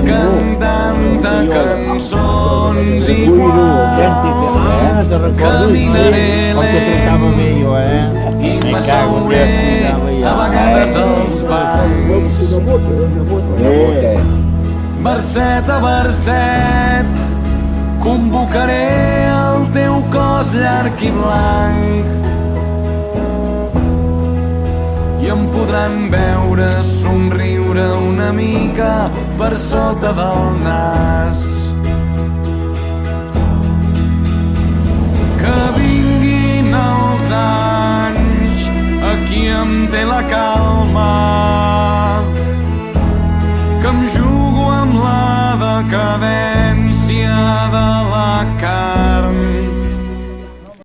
cantant-te cançons iguals. Caminaré lent i m'asseuré a vegades als bancs. Verset a verset convocaré el teu cos llarg i blanc i em podran veure somriure una mica per sota del nas. Que vinguin els anys, aquí em té la calma